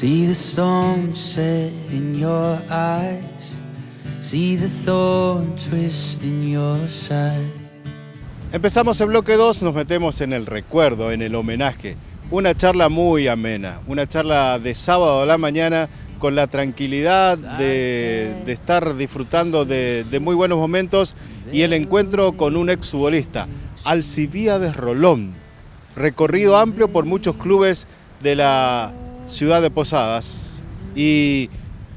See the storm set in your eyes, see the thorn twist in your side. Empezamos el bloque 2, nos metemos en el recuerdo, en el homenaje. Una charla muy amena, una charla de sábado a la mañana con la tranquilidad de estar disfrutando de muy buenos momentos y el encuentro con un exfutbolista, Alcibiades Rolón. Recorrido amplio por muchos clubes de la ciudad de Posadas y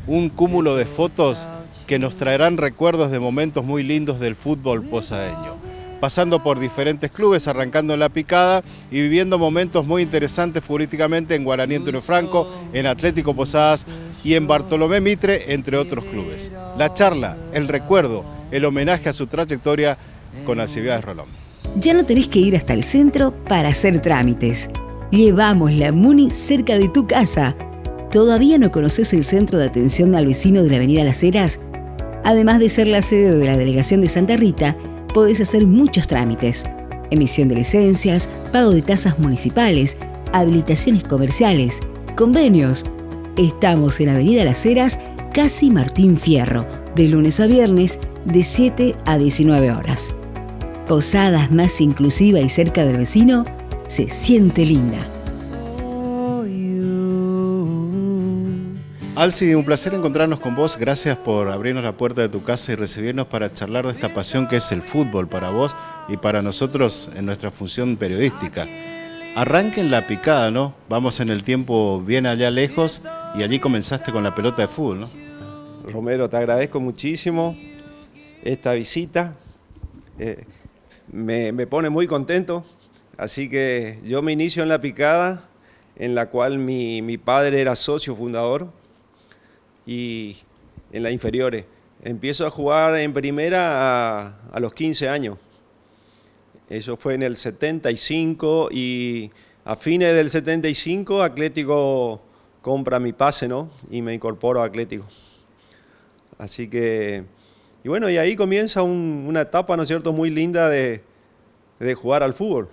un cúmulo de fotos que nos traerán recuerdos de momentos muy lindos del fútbol posadeño. Pasando por diferentes clubes, arrancando en La Picada y viviendo momentos muy interesantes futbolísticamente en Guaraní Antonio Franco, en Atlético Posadas y en Bartolomé Mitre, entre otros clubes. La charla, el recuerdo, el homenaje a su trayectoria con Alcibiades Rolón. Ya no tenés que ir hasta el centro para hacer trámites. Llevamos la MUNI cerca de tu casa. ¿Todavía no conoces el Centro de Atención al Vecino de la Avenida Las Heras? Además de ser la sede de la Delegación de Santa Rita, podés hacer muchos trámites: emisión de licencias, pago de tasas municipales, habilitaciones comerciales, convenios. Estamos en Avenida Las Heras, casi Martín Fierro, de lunes a viernes, de 7 a 19 horas. Posadas más inclusiva y cerca del vecino, se siente linda. Alci, un placer encontrarnos con vos. Gracias por abrirnos la puerta de tu casa y recibirnos para charlar de esta pasión que es el fútbol para vos y para nosotros en nuestra función periodística. Arranque en La Picada, ¿no? Vamos en el tiempo bien allá lejos y allí comenzaste con la pelota de fútbol, ¿no? Romero, te agradezco muchísimo esta visita. Me pone muy contento. Así que yo me inicio en La Picada, en la cual mi padre era socio fundador, y en las inferiores. Empiezo a jugar en primera a los 15 años. Eso fue en el 75 y a fines del 75 Atlético compra mi pase, ¿no? Y me incorporo a Atlético. Así que, y bueno, y ahí comienza una etapa, ¿no es cierto?, muy linda de jugar al fútbol.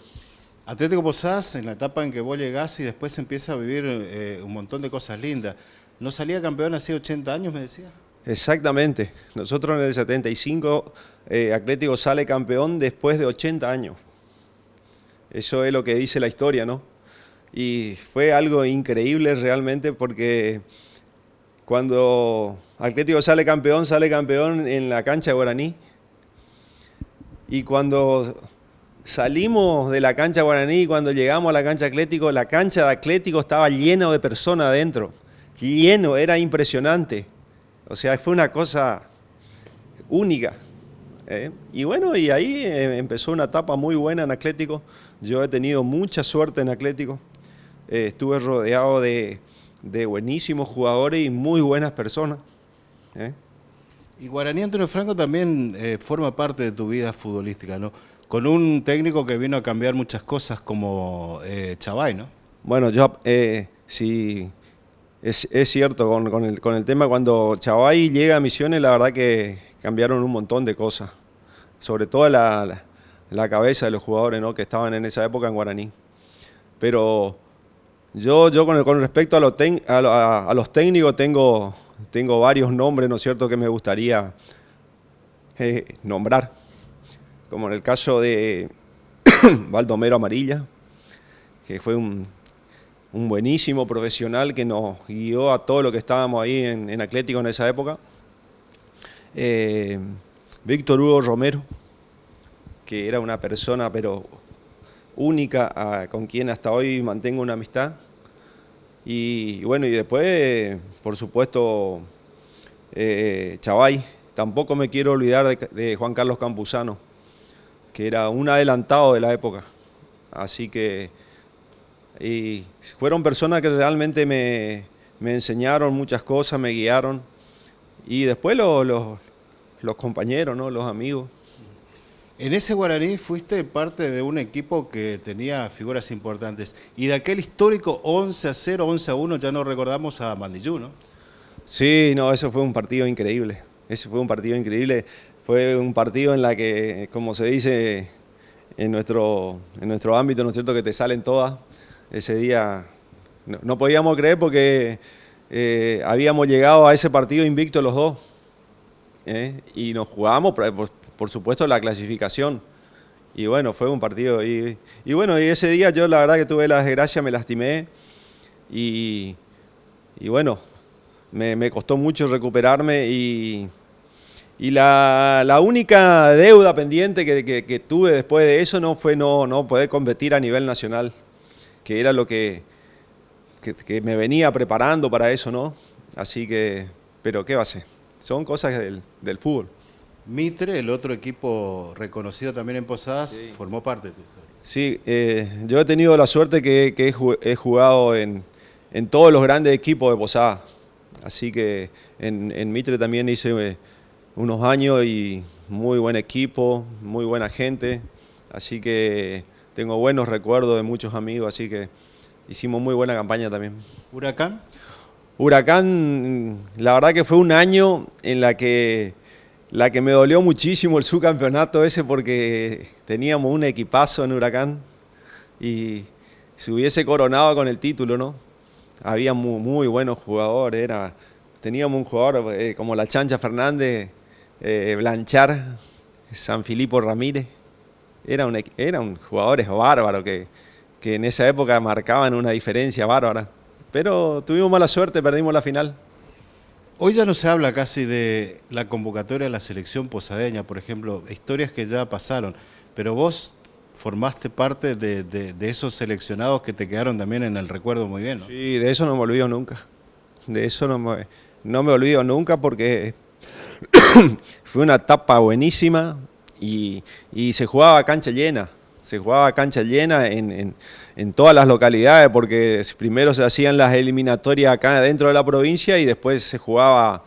Atlético Posadas, en la etapa en que vos llegás y después empieza a vivir un montón de cosas lindas. ¿No salía campeón hace 80 años, me decía? Exactamente. Nosotros en el 75, Atlético sale campeón después de 80 años. Eso es lo que dice la historia, ¿no? Y fue algo increíble realmente porque cuando Atlético sale campeón en la cancha de Guaraní. Y cuando salimos de la cancha Guaraní, cuando llegamos a la cancha de Atlético estaba lleno de personas adentro. Lleno, era impresionante. O sea, fue una cosa única. Y bueno, y ahí empezó una etapa muy buena en Atlético. Yo he tenido mucha suerte en Atlético. Estuve rodeado de buenísimos jugadores y muy buenas personas. Y Guaraní Antonio Franco también forma parte de tu vida futbolística, ¿no? Con un técnico que vino a cambiar muchas cosas como Chavay, ¿no? Bueno, yo sí, es cierto, con el tema cuando Chavay llega a Misiones, la verdad que cambiaron un montón de cosas. Sobre todo la cabeza de los jugadores, ¿no?, que estaban en esa época en Guaraní. Pero yo con respecto a los técnicos tengo varios nombres, ¿no es cierto?, que me gustaría nombrar. Como en el caso de Baldomero Amarilla, que fue un buenísimo profesional que nos guió a todo lo que estábamos ahí en Atlético en esa época. Víctor Hugo Romero, que era una persona pero única, con quien hasta hoy mantengo una amistad. Y bueno, y después, por supuesto, Chavay. Tampoco me quiero olvidar de Juan Carlos Campuzano, que era un adelantado de la época. Así que y fueron personas que realmente me enseñaron muchas cosas, me guiaron. Y después los compañeros, ¿no?, los amigos. En ese Guaraní fuiste parte de un equipo que tenía figuras importantes. Y de aquel histórico 11-0, 11-1, ya no recordamos a Mandillú, ¿no? Sí, no, eso fue un partido increíble. Ese fue un partido increíble. Fue un partido en la que, como se dice en nuestro ámbito, ¿no es cierto?, que te salen todas. Ese día no podíamos creer porque habíamos llegado a ese partido invicto los dos, y nos jugábamos, por supuesto, la clasificación. Y bueno, fue un partido. Y bueno, y ese día yo la verdad que tuve la desgracia, me lastimé. Y bueno, me costó mucho recuperarme. Y la única deuda pendiente que tuve después de eso no fue no poder competir a nivel nacional, que era lo que me venía preparando para eso, ¿no? Así que, pero ¿qué va a ser? Son cosas del fútbol. Mitre, el otro equipo reconocido también en Posadas, Sí. formó parte de tu historia. Sí, yo he tenido la suerte que he jugado en todos los grandes equipos de Posadas. Así que en Mitre también hice unos años y muy buen equipo, muy buena gente. Así que tengo buenos recuerdos de muchos amigos, así que hicimos muy buena campaña también. ¿Huracán? Huracán, la verdad que fue un año en la que me dolió muchísimo el subcampeonato ese porque teníamos un equipazo en Huracán y se hubiese coronado con el título, ¿no? Había muy buenos jugadores, teníamos un jugador como la Chancha Fernández, Blanchar, San Filipo Ramírez, eran jugadores bárbaros que en esa época marcaban una diferencia bárbara, pero tuvimos mala suerte, perdimos la final. Hoy ya no se habla casi de la convocatoria de la selección posadeña, por ejemplo, historias que ya pasaron, pero vos formaste parte de esos seleccionados que te quedaron también en el recuerdo muy bien, ¿no? Sí, de eso no me olvido nunca. De eso no me olvido nunca porque fue una etapa buenísima y se jugaba a cancha llena. Se jugaba a cancha llena en todas las localidades porque primero se hacían las eliminatorias acá dentro de la provincia y después se jugaba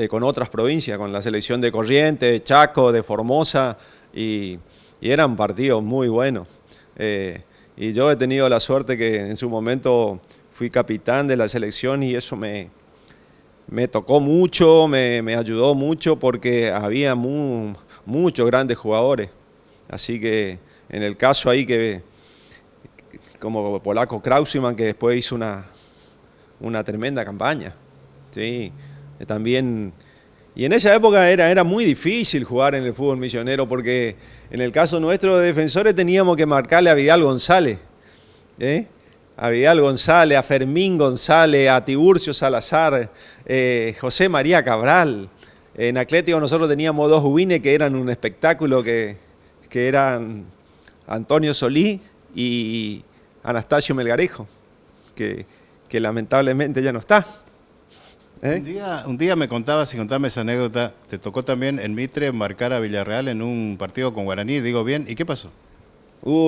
con otras provincias, con la selección de Corrientes, de Chaco, de Formosa y eran partidos muy buenos. Y yo he tenido la suerte que en su momento fui capitán de la selección y eso me tocó mucho, me ayudó mucho porque había muchos grandes jugadores. Así que en el caso ahí como Polaco Krauseman, que después hizo una tremenda campaña. Sí, también. Y en esa época era muy difícil jugar en el fútbol misionero porque en el caso nuestro de defensores teníamos que marcarle a Vidal González, a Vidal González, a Fermín González, a Tiburcio Salazar, José María Cabral. En Atlético nosotros teníamos dos juvines que eran un espectáculo, que eran Antonio Solí y Anastasio Melgarejo, que lamentablemente ya no está. Un día me contabas, y contame esa anécdota, te tocó también en Mitre marcar a Villarreal en un partido con Guaraní, digo bien, ¿y qué pasó?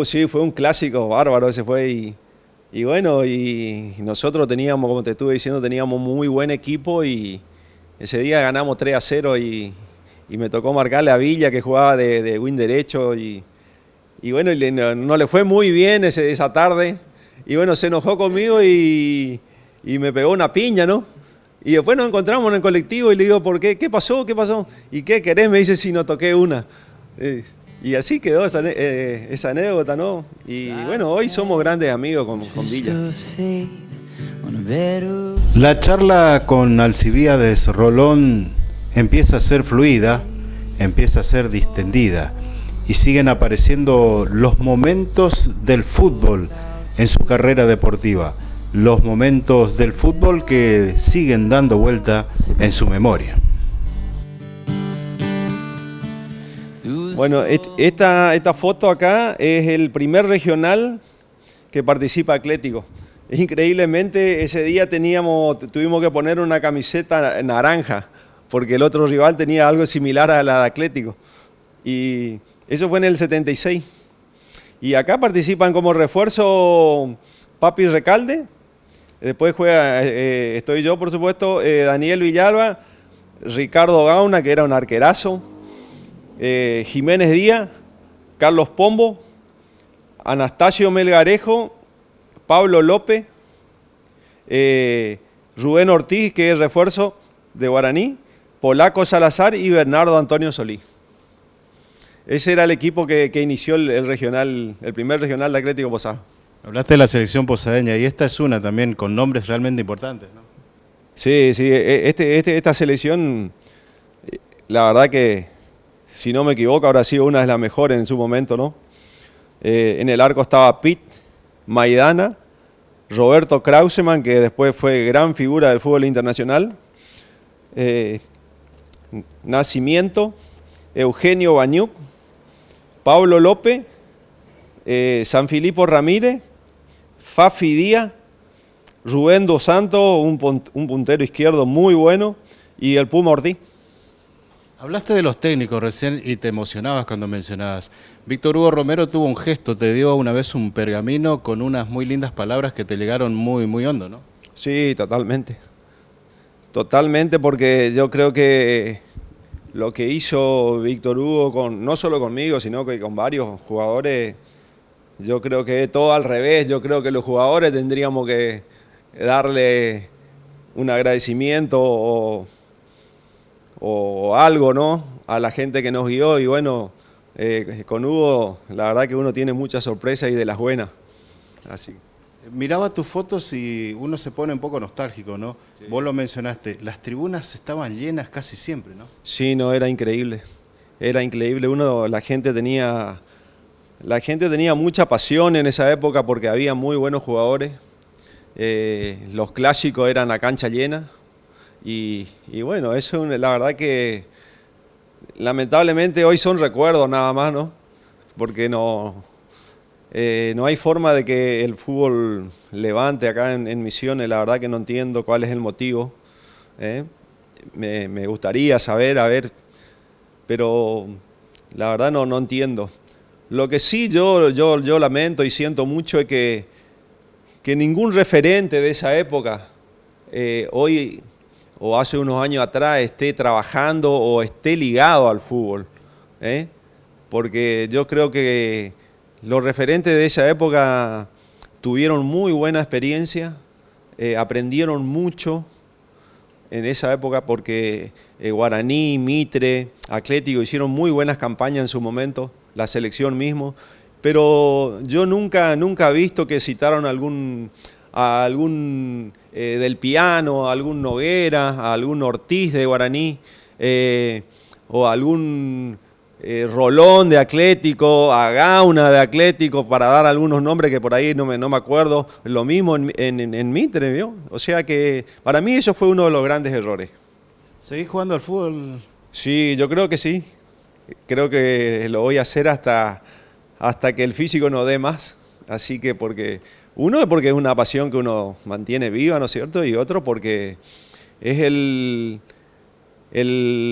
Sí, fue un clásico bárbaro ese fue y bueno, y nosotros teníamos, como te estuve diciendo, teníamos muy buen equipo y ese día ganamos 3-0 y me tocó marcarle a Villa que jugaba de win derecho y bueno, no le fue muy bien esa tarde y bueno, se enojó conmigo y me pegó una piña, ¿no? Y después nos encontramos en el colectivo y le digo, ¿por qué? ¿Qué pasó? ¿Qué pasó? ¿Y qué querés? Me dice, si no toqué una. Y así quedó esa anécdota, ¿no? Y bueno, hoy somos grandes amigos con Villa. La charla con Alcibíades Rolón empieza a ser fluida, empieza a ser distendida y siguen apareciendo los momentos del fútbol en su carrera deportiva, los momentos del fútbol que siguen dando vuelta en su memoria. Bueno, esta foto acá es el primer regional que participa Atlético. Increíblemente ese día tuvimos que poner una camiseta naranja porque el otro rival tenía algo similar a la de Atlético. Y eso fue en el 76. Y acá participan como refuerzo Papi Recalde, después estoy yo por supuesto, Daniel Villalba, Ricardo Gauna, que era un arquerazo, Jiménez Díaz, Carlos Pombo, Anastasio Melgarejo, Pablo López, Rubén Ortiz, que es refuerzo de Guaraní, Polaco Salazar y Bernardo Antonio Solí. Ese era el equipo que inició el primer regional de Atlético Posadas. Hablaste de la selección posadeña y esta es una también con nombres realmente importantes, ¿no? Sí, esta selección, la verdad que, si no me equivoco, habrá sido una de las mejores en su momento, ¿no? En el arco estaba Pitt, Maidana, Roberto Krausemann, que después fue gran figura del fútbol internacional, Nacimiento, Eugenio Bañuc, Pablo López, Sanfilippo Ramírez, Fafi Díaz, Rubén Dos Santos, un puntero izquierdo muy bueno, y el Puma Ortiz. Hablaste de los técnicos recién y te emocionabas cuando mencionabas. Víctor Hugo Romero tuvo un gesto, te dio una vez un pergamino con unas muy lindas palabras que te llegaron muy, muy hondo, ¿no? Sí, totalmente. Totalmente, porque yo creo que lo que hizo Víctor Hugo, no solo conmigo, sino que con varios jugadores, yo creo que es todo al revés. Yo creo que los jugadores tendríamos que darle un agradecimiento o algo, ¿no?, a la gente que nos guió. Y bueno, con Hugo, la verdad que uno tiene muchas sorpresas y de las buenas. Así. Miraba tus fotos y uno se pone un poco nostálgico, ¿no? Sí. Vos lo mencionaste, las tribunas estaban llenas casi siempre, ¿no? Sí, no, era increíble. Era increíble. La gente tenía mucha pasión en esa época porque había muy buenos jugadores. Los clásicos eran la cancha llena. Y bueno, eso la verdad que lamentablemente hoy son recuerdos nada más, ¿no? Porque no hay forma de que el fútbol levante acá en Misiones. La verdad que no entiendo cuál es el motivo. Me gustaría saber, a ver, pero la verdad no entiendo. Lo que sí yo lamento y siento mucho es que ningún referente de esa época hoy o hace unos años atrás esté trabajando o esté ligado al fútbol. Porque yo creo que los referentes de esa época tuvieron muy buena experiencia, aprendieron mucho en esa época porque Guaraní, Mitre, Atlético hicieron muy buenas campañas en su momento, la selección mismo, pero yo nunca he visto que citaron a algún del Piano, a algún Noguera, a algún Ortiz de Guaraní, o a algún Rolón de Atlético, a Gauna de Atlético, para dar algunos nombres que por ahí no me acuerdo. Lo mismo en Mitre, ¿vio? O sea que para mí eso fue uno de los grandes errores. ¿Seguís jugando al fútbol? Sí, yo creo que sí. Creo que lo voy a hacer hasta que el físico no dé más. Así que porque es una pasión que uno mantiene viva, ¿no es cierto? Y otro porque es el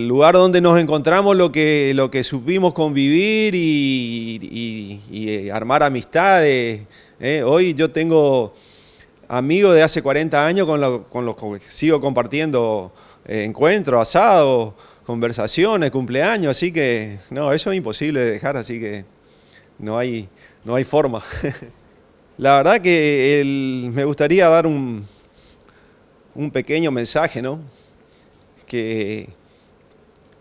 lugar donde nos encontramos, lo que supimos convivir y armar amistades. Hoy yo tengo amigos de hace 40 años con los que sigo compartiendo encuentros, asados, conversaciones, cumpleaños, así que no, eso es imposible de dejar, así que no hay forma. La verdad que me gustaría dar un pequeño mensaje, ¿no? Que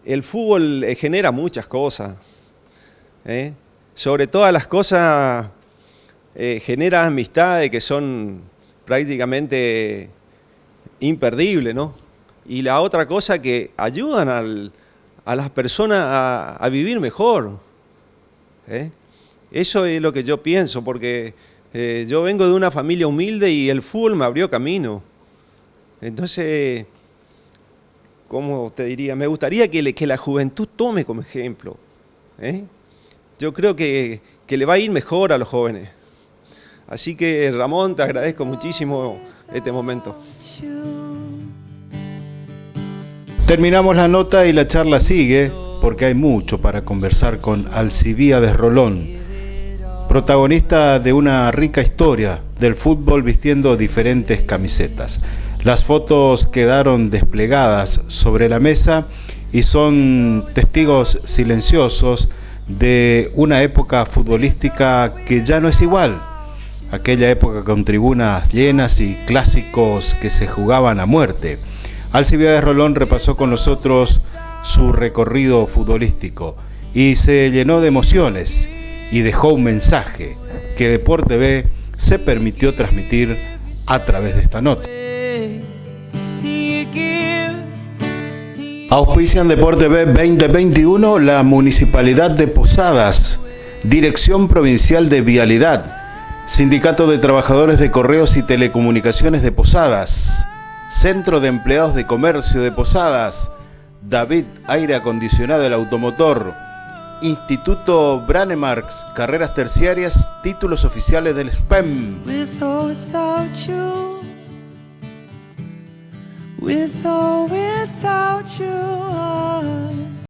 el fútbol genera muchas cosas, sobre todas las cosas genera amistades que son prácticamente imperdibles, ¿no? Y la otra cosa que ayudan a las personas a vivir mejor. Eso es lo que yo pienso, porque yo vengo de una familia humilde y el fútbol me abrió camino. Entonces, ¿cómo te diría? Me gustaría que la juventud tome como ejemplo. Yo creo que le va a ir mejor a los jóvenes. Así que, Ramón, te agradezco muchísimo este momento. Terminamos la nota y la charla sigue porque hay mucho para conversar con Alcibíades Rolón, protagonista de una rica historia del fútbol vistiendo diferentes camisetas. Las fotos quedaron desplegadas sobre la mesa y son testigos silenciosos de una época futbolística que ya no es igual. Aquella época con tribunas llenas y clásicos que se jugaban a muerte. Alcibíades Rolón repasó con nosotros su recorrido futbolístico y se llenó de emociones y dejó un mensaje que Deport TV se permitió transmitir a través de esta nota. give. Auspician Deporte B 2021 la Municipalidad de Posadas, Dirección Provincial de Vialidad, Sindicato de Trabajadores de Correos y Telecomunicaciones de Posadas, Centro de Empleados de Comercio de Posadas, David Aire Acondicionado del Automotor, Instituto Branemarks, Carreras Terciarias, Títulos Oficiales del SPEM. With or without you, with or without you.